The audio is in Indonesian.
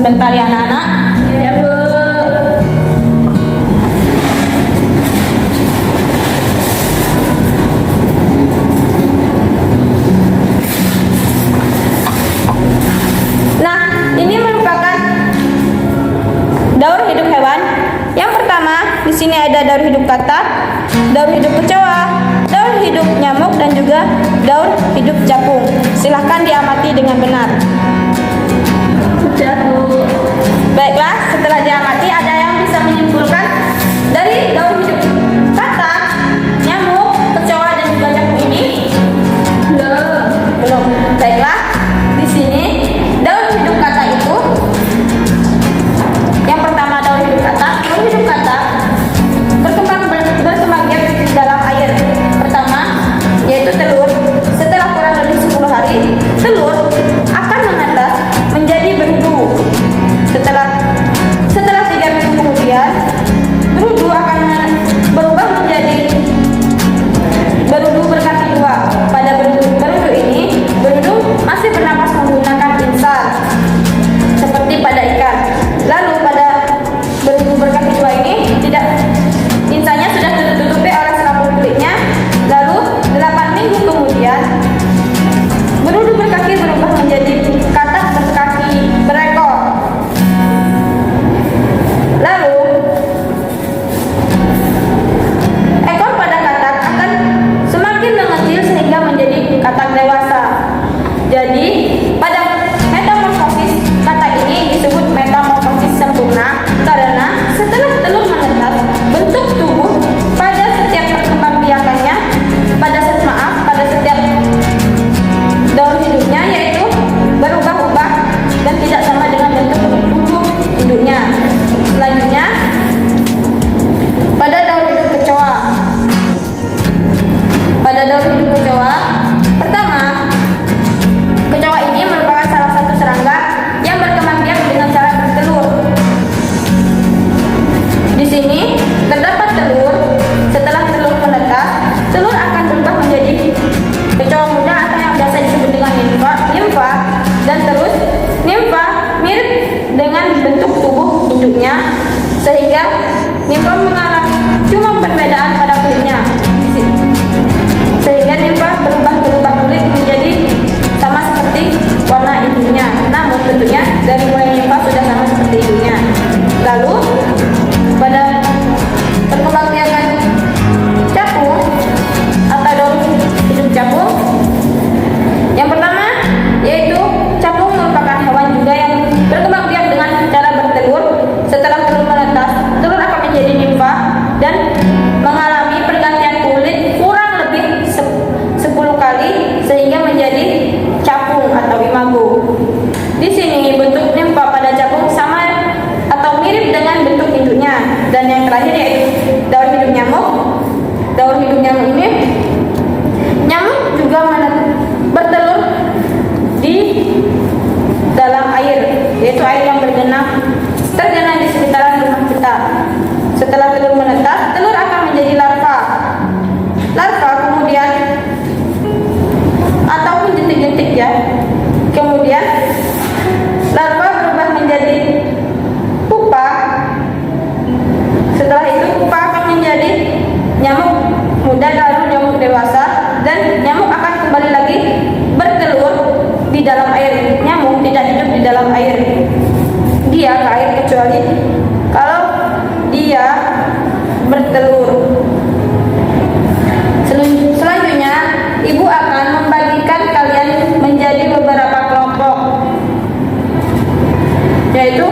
sebentar ya anak-anak. Ya, Bu. Nah, ini merupakan daur hidup hewan. Yang pertama, di sini ada daur hidup katak, daur hidup kecoa, daur hidup nyamuk, dan juga daur hidup capung. Silahkan diamati dengan benar. Sudah, Bu. Baiklah, setelah diamati, ada yang bisa menyimpulkan dari daur hidup katak, nyamuk, kecoa, dan juga capung ini? Belum. Belum. Baiklah, di sini daur hidup katak itu yang pertama daur hidup katak berkembang biak di dalam air. Pertama yaitu telur. Setelah kurang lebih 10 hari, telur akan menetas menjadi berudu. Setelah 3 minggu kemudian, berudu akan berubah menjadi berudu berkaki dua. Pada berudu ini, berudu masih bernapas menggunakan insang seperti pada ikan. Lalu pada berudu berkaki dua ini insangnya sudah tertutupi oleh selaput kulitnya. Lalu 8 minggu kemudian, berudu berkaki berubah menjadi katak berkaki berekor. Lalu ekor pada katak akan semakin mengecil sehingga menjadi katak dewasa. Jadi pada metamorfosis katak ini disebut metamorfosis sempurna karena setelah telur menetas, bentuk tubuh pada setiap perkembangbiakannya, pada setiap daur hidupnya yaitu berubah-ubah dan tidak sama dengan bentuk tubuh induknya. Selanjutnya pada daur hidup kecoa. Pada daur hidup kecoa, pertama, kecoa ini merupakan salah satu serangga yang berkembang biak dengan cara bertelur. Di sini terdapat telur. Setelah telur menetas, telur akan berubah menjadi kecoa muda atau yang biasa disebut dengan nimfa, dan terus nimfa mirip dengan bentuk tubuh induknya sehingga nimfa mengalami cuma perbedaan pada kulitnya. Sehingga nimfa berubah kulit menjadi sama seperti warna induknya. Namun bentuknya dari mulai nimfa sudah sama seperti induknya. Lalu pada perkembangbiakan capung atau daur hidup capung, yang pertama yaitu capung merupakan hewan juga yang berkembang biak dengan cara bertelur. Setelah telur menetas, telur akan menjadi nimfa dan mengalami pergantian kulit kurang lebih 10 kali sehingga menjadi capung atau imago. Di sini bentuk nimfa pada capung sama atau mirip dengan bentuk induknya. Dan yang terakhir yaitu daur hidup nyamuk. Daur hidup nyamuk ini, nyamuk juga bertelur di dalam air, yaitu air yang tergenang di sekitaran rumah kita. Setelah telur menetas, telur akan menjadi larva. Larva kemudian ataupun jentik-jentik ya. Kemudian larva berubah menjadi pupa. Setelah itu pupa akan menjadi nyamuk muda, lalu nyamuk dewasa, dan nyamuk akan kembali lagi bertelur di dalam air. Nyamuk tidak hidup di dalam air, dia ke air kecuali kalau dia bertelur. Selanjutnya, ibu akan membagikan kalian menjadi beberapa kelompok, yaitu